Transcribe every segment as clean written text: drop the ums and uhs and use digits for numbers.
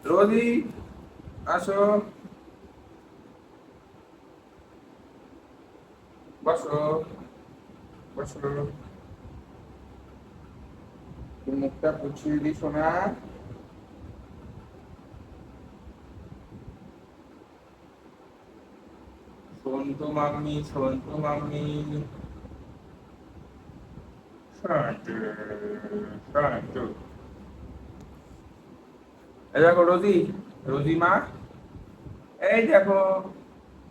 রোজি, আসো, বসো, বসো। তুমি মুখটা পুছিয়ে দিই শোনা। Santu mummy, Santu mummy. শান্তু, শান্তু। এই দেখো রোজি, রোজি মা, এই দেখো,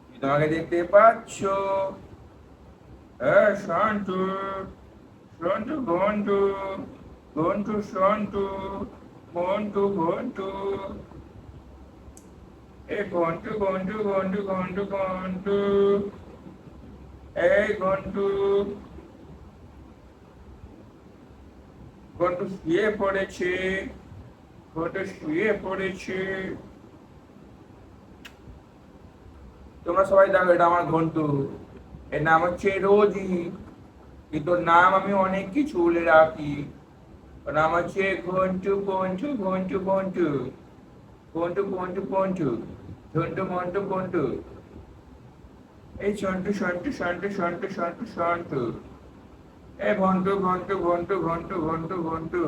তুমি তোমাকে দেখতে পাচ্ছ। শান্তু, শান্তু ঘন্টু, ঘন্টু শান্তু, ঘন্টু ঘন্টু। এই ঘন্টু ঘন্টু ঘন্টু ঘন্টু ঘন্টু। এই ঘন্টু, ঘন্টু শুয়ে পড়েছে, ঘন্টু শুয়ে পড়েছে। তোমরা সবাই দেখো, এটা আমার ঘন্টু। এর নাম হচ্ছে রোজি। কিন্তু নাম আমি অনেক কিছু বলে রাখি। ওর নাম হচ্ছে ঘন্টু পঞ্চু, ঘন্টু পঞ্চু, ঘন্টু পঞ্চু পঞ্চু, ঝন্টু মন্টু পন্টু। এই সন্টু সন্টু সন্টু সন্টু সন্টু সন্টু। এই ঘন্টু ঘন্টু ঘন্টু ঘন্টু ঘন্টু ঘন্টু।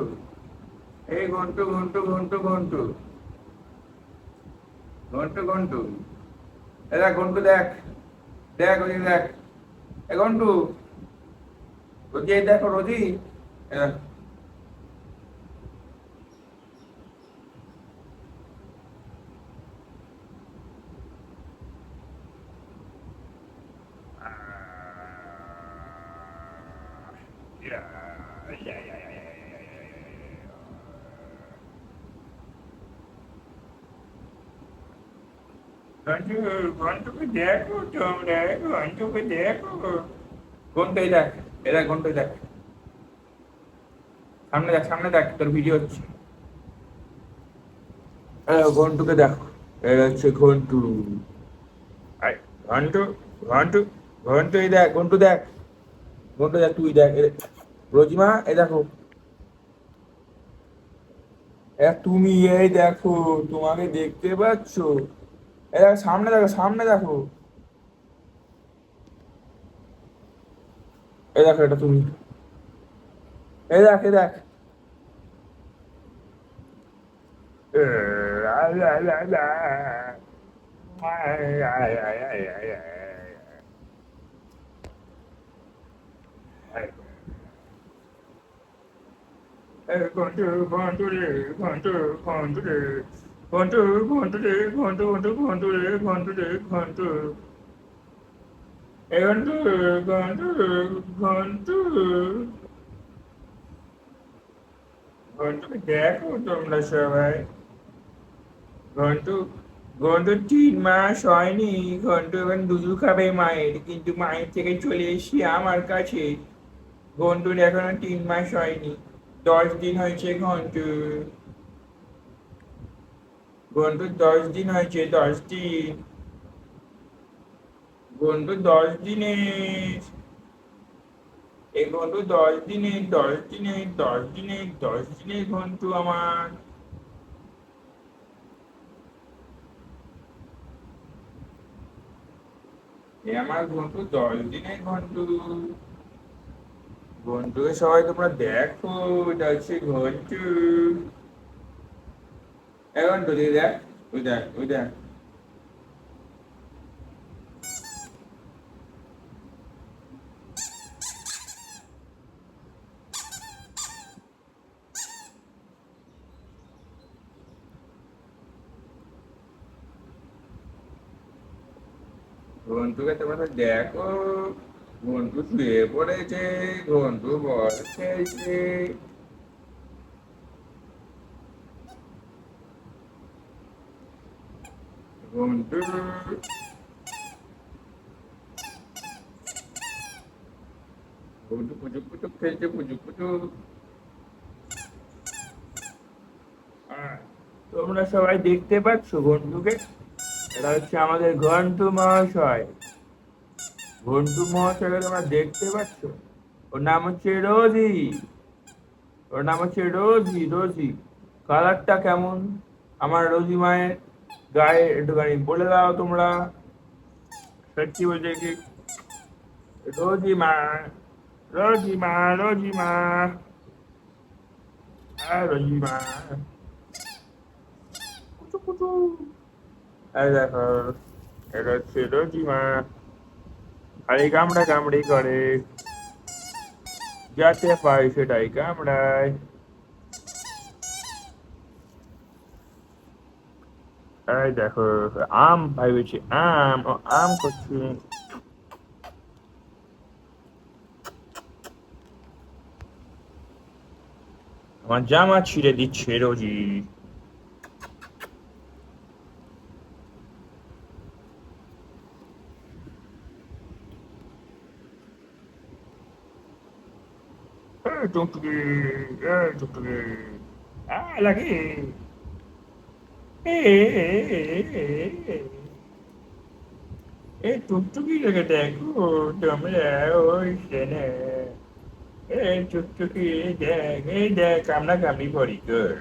এই ঘন্টু ঘন্টু ঘন্টু ঘন্টু, ঘন্টু ঘন্টু। এ দেখ ঘন্টু, দেখ, দেখ ওই দেখ। এ ঘন্টু, রোজি এই দেখো রোজি। এ দেখ। ঘন্টু, ঘন্টুকে দেখো তোমরা, ঘন্টুকে দেখো। ঘন্টু এই দেখ, এ দেখ ঘন্টু এই দেখ। সামনে দেখ, সামনে দেখ, তোর ভিডিও হচ্ছে। ঘন্টুকে দেখো, এটা হচ্ছে ঘন্টু। আয়, ঘন্টু, ঘন্টু, ঘন্টু এই দেখ, ঘন্টু দেখ, ঘন্টু দেখ, তুই দেখ রোজিমা এই দেখো। তুমি এই দেখো, তোমাকে দেখতে পাচ্ছ? এই দেখো সামনে, দেখো সামনে দেখো। এই দেখো, এটা তুমি। এই দেখ, এই দেখ। লা, লা, লা, লা। আয়, আয়, আয়, আয়, আয়, আয়, আয়। ঘন্টু, ঘন্টু রে, ঘন্টু, ঘন্টু রে, ঘন্টু, ঘন্টু রে, ঘন্টু, ঘন্টু, ঘন্টু রে, ঘন্টু রে, ঘন্টু। এই ঘন্টু, ঘন্টু, ঘন্টু। ঘন্টুকে দেখো তোমরা সবাই। ঘন্টু, ঘন্টু 3 মাস হয়নি। ঘন্টু এখন দুধু খাবে মায়ের, কিন্তু মায়ের থেকে চলে এসেছি আমার কাছে। ঘন্টুর এখনো 3 মাস হয়নি, 10 দিন হয়েছে ঘন্টু। ঘন্টুর 10 দিন হয়েছে, 10 দিন। ঘন্টু 10 দিনের। এই ঘন্টু 10 দিনের, 10 দিনের, 10 দিনের, 10 দিনের ঘন্টু আমার। এ আমার ঘন্টু 10 দিনের ঘন্টু। ঘন্টুকে সবাই তোমরা দেখো, এটা হচ্ছে ঘন্টু। এখন তো দেখ, ওই দেখ, ওই দেখ। ঘন্টুকে তোমরা তো দেখো। ঘন্টু শুয়ে পড়েছে, ঘন্টু বল খেলছে। ঘন্টু, ঘন্টু পুচুক পুচুক খেলছে, পুচুক পুচুক। আহ, তোমরা সবাই দেখতে পাচ্ছ ঘন্টুকে? এটা হচ্ছে আমাদের ঘন্টু মহাশয়। ঘন্টু মহাশয়কে তোমরা দেখতে পাচ্ছ? ওর নাম হচ্ছে রোজি। ওর নাম হচ্ছে রোজি, রোজি। কালারটা কেমন? আমার রোজি মায়ের গায়ে একটুখানি বলে দাও তোমরা, সত্যি বলছে কি? রোজি মা, রোজি মা, রোজি মা, রোজি মা, কুচু কুচু। এই দেখো, এটা হচ্ছে রোজি মা, খালি কামড়া কামড়ি করে, যাতে পাই সেটাই কামড়ায়। এই দেখো, আম ভাইবেছি, আম ও আম করছি। আমার জামা ছিঁড়ে দিচ্ছে রোজি। এই টুকটুকি, এই টুকটুকি, লাগে। এই টুকটুকি লেগে দেখো, তোমরা ওই সেনে। এই টুকটুকি দেখ, এই দেখ, কামড়া কামড়ি পড়ি কর,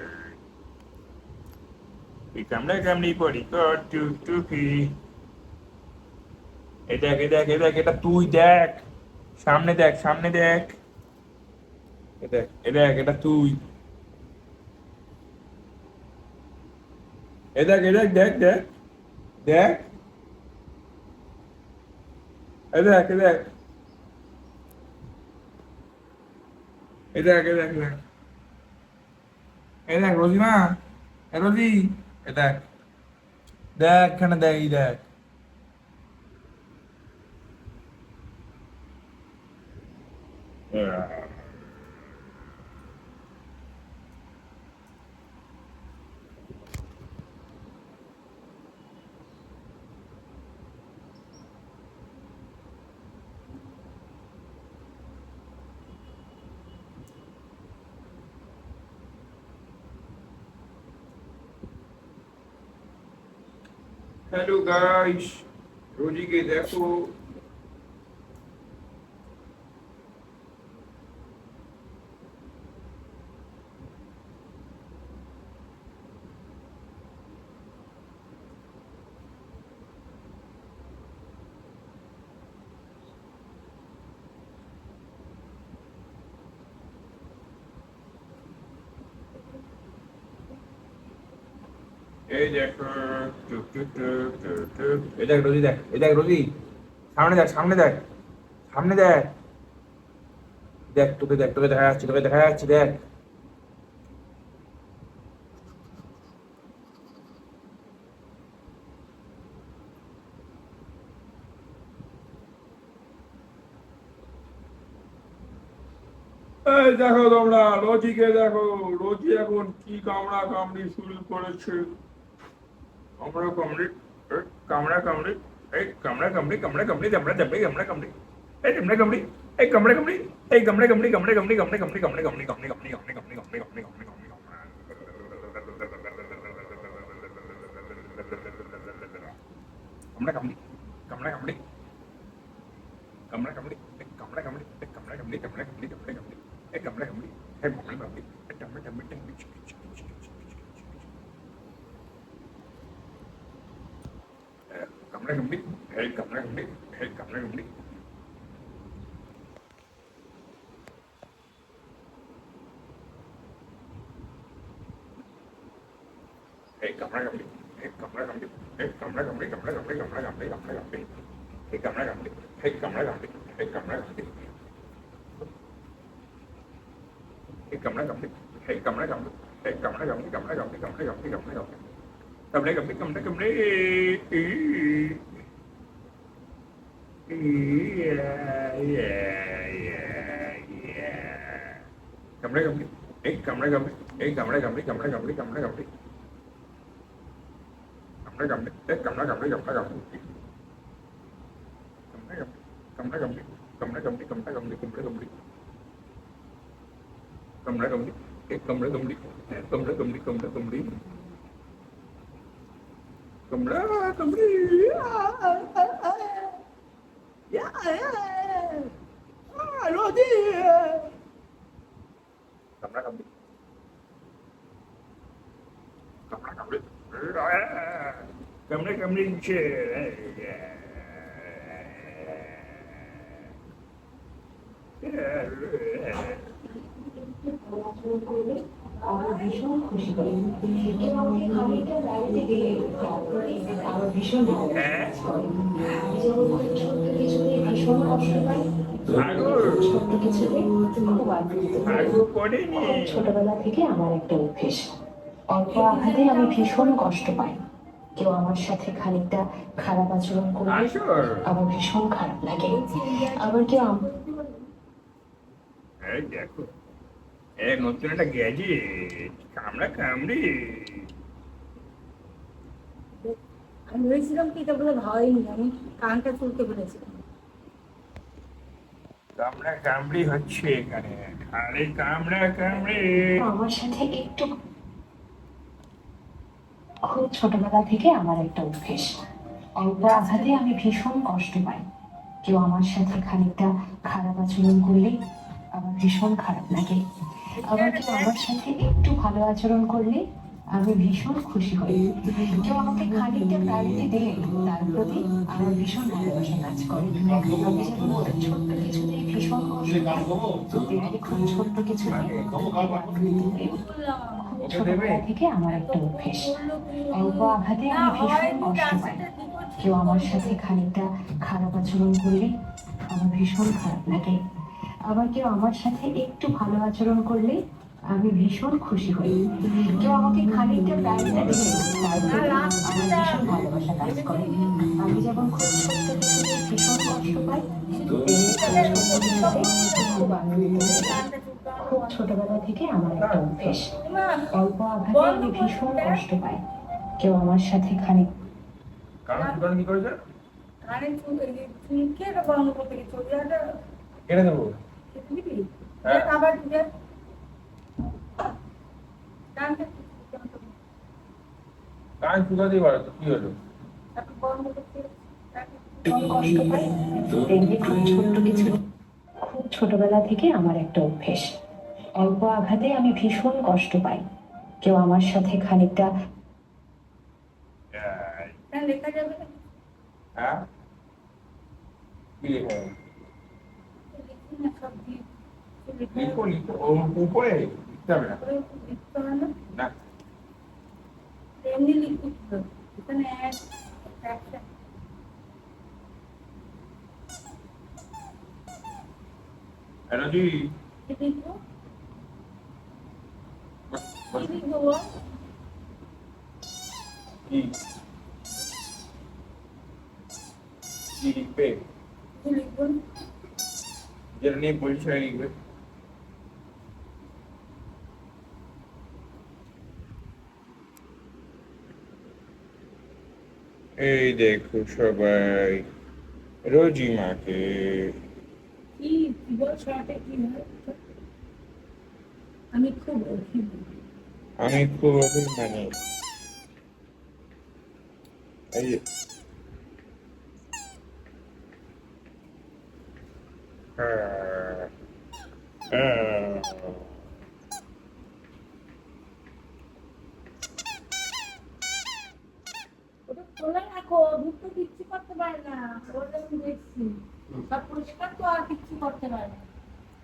এই কামড়া কামড়ি পড়ি কর টুকটুকি। এ দেখ, এ দেখ, এ দেখ, এটা তুই দেখ, সামনে দেখ, সামনে দেখ, এ দেখ, এ দেখ, এটা তুই, এ দেখ, এ দেখ, দেখ, দেখ, দেখ, এ দেখ, এ দেখ, এ দেখ, এ দেখ, এ দেখ, এ দেখ রোজিমা, এ রোজি, এ দেখ, দেখ এখানে দেখ, এই দেখ। হ্যালো গাইস, রোজিকে দেখো। এই দেখো, টুক টুক টুক টুক টুক। এই দেখ রোজি, দেখ, এই দেখ রোজি, সামনে দেখ, সামনে দেখ, সামনে দেখ, দেখ, তোকে দেখ, তোকে দেখা যাচ্ছে, তোকে দেখা যাচ্ছে, দেখ। এই দেখো তোমরা, রোজিকে দেখো, রোজি এখন কি কামড়া কামড়ি শুরু করেছে। কামড়া কামড়ি, এই কামড়া কামড়ি, এই কামড়া কামড়ি, কামড়া কামড়ি, কামড়া কামড়ি, কামড়া কামড়ি, এই কামড়া কামড়ি, এই কামড়া কামড়ি, এই কামড়া কামড়ি, কামড়া কামড়ি, কামড়া কামড়ি, কামড়া কামড়ি, কামড়ি কামড়ি, কামড়ি কামড়ি, কামড়ি কামড়ি, কামড়ি কামড়ি, কামড়া কামড়ি, কামড়া কামড়ি, কামড়া কামড়ি, কামড়া কামড়ি, কামড়া কামড়ি, কামড়া কামড়ি, কামড়া কামড়ি, এই কামড়া কামড়ি, এই কামড়া কামড়ি, এই কামড়া কামড়ি, কামড়া কামড়ি, এই কামড়া কামড়ি, এই কামড়া কামড়ি, এই কামড়া কামড়ি, এই কামড়া কামড়ি, এই কামড়া কামড়ি, কামড়া কামড়ি, কামড়া কামড়ি, কামড়া কামড়ি, এই কামড়া কামড়ি, এই কামড়া কামড়ি, এই কামড়া কামড়ি, এই কামড়া কামড়ি, এই কামড়া কামড়ি, এই কামড়া কামড়ি, কামড়া কামড়ি, কামড়া কামড়ি, কামড়া কামড়ি, কামড়া কামড়ি, কামড়া কামড়ি, কামড়া কামড়ি, এই কামড়া কামড়ি, এই কামড়া কামড়ি, কামড়া কামড়ি, কামড়া কামড়ি, কামড়া কামড়ি, এই কামড়া কামড়ি, কামড়া কামড়ি, কামড়া কামড়ি, কামড়া কামড়ি, কামড়া কামড়ি, কামড়া কামড়ি, কামড়া কামড়ি, এই কামড়া কামড়ি, কামড়া কামড়ি, কামড়া কামড়ি, কামড়া কামড়ি, রোজি, কামড়া কামড়ি, কামড়া কামড়ি, কামড়ে কামড়ে দিচ্ছে আমার ভীষণ খুশি করে কেউ আমাকে খানিকটা বাড়িতে গেলে আমার ভীষণ ভালো লাগে। আমি যেমন খুব ছোট্ট কিছুতে ভীষণ কষ্ট পাই, ছোট্ট কিছুতে খুব আনন্দিত পাই। খুব ছোটবেলা থেকে আমার একটা অভ্যেস, অল্প আঘাতে আমি ভীষণ কষ্ট পাই। কেউ আমার সাথে খানিকটা খারাপ আচরণ করলে আমার ভীষণ খারাপ লাগে। আবার কেউ দেখো নতুন একটা গ্যাজেট কামড়া কামড়ি আমি ভেবেছিলাম কি এটা বোধহয় হয়নি, আমি কানটা চুলকে ফেলেছিলাম। কামড়া কামড়ি হচ্ছে এখানে খালি কামড়া কামড়ি আমার সাথে একটু, খুব ছোটবেলা থেকে আমার একটা অভ্যেস, অল্প আঘাতে আমি ভীষণ কষ্ট পাই। কেউ আমার সাথে খানিকটা খারাপ আচরণ করলে আমার ভীষণ খারাপ লাগে। আবার কেউ আমার সাথে একটু ভালো আচরণ করলে আমি ভীষণ খুশি হই। কেউ আমাকে খানিকটা প্রায়োরিটি দিলে তার প্রতি আমার ভীষণ ভালোবাসা কাজ করে। আমি যেমন খুব ছোট্ট কিছুতেই ভীষণ কষ্ট পাই, তেমনি খুব ছোট্ট কিছুতেই খুব আনন্দিত হই। খুব ছোটবেলা থেকে আমার একটা অভ্যেস, অল্প আঘাতে আমি ভীষণ কষ্ট পাই। কেউ আমার সাথে খানিকটা খারাপ আচরণ করলে আমার ভীষণ খারাপ লাগে। আবার কেউ আমার সাথে একটু ভালো আচরণ করলে আমি ভীষণ খুশি হই। কেউ আমাকে খানিকটা প্রায়োরিটি দিলে তার প্রতি আমার ভীষণ ভালোবাসা কাজ করে। আমি যেমন খুব ছোট্ট কিছুতে ভীষণ কষ্ট পাই, তেমনি খুব ছোট্ট কিছুতে খুব আনন্দিত হই। খুব ছোটবেলা থেকে আমার একটা অভ্যেস, অল্প আঘাতে আমি ভীষণ কষ্ট পাই। কেউ আমার সাথে খানিক কারণ কি করেছে কানে চুলকে এটা বন্ধ করতে গেছে, ওটা কেটে দেবো দিবি হ্যাঁ। আবার দিবে কানটা কান শুকাতেই পারো তো কি হলো বন্ধ করতে ভীষণ কষ্ট পাই, তেমনি খুব ছোট্ট কিছু, খুব ছোটবেলা থেকে আমার একটা অভ্যেস, অল্প আঘাতে আমি ভীষণ কষ্ট পাই। কেউ আমার সাথে খানিকটা লেখা যাবে না, হ্যাঁ কি লেখা লিখি না সব দিয়ে লিখো লিখো ও উপরে লিখতে হবে না লিখতে হয় না, না এমনি লিখতে হবে। এখানে একটা এনার্জি কি লিখবো, কি লিখবো বল? কি কি লিখবে কি লিখবো? যেটা নিয়ে বলছি সেটা লিখবে এই দেখো সবাই রোজি মাকে কি বল শর্টে কি হয়? আমি খুব আমি খুব অভিমানী এই যে, হ্যাঁ, হ্যাঁ। ওটা খোলা রাখো, ঢুকতে কিচ্ছু করতে পারে না, ওটা আমি দেখছি সব পরিষ্কার তো আর কিচ্ছু করতে পারে না।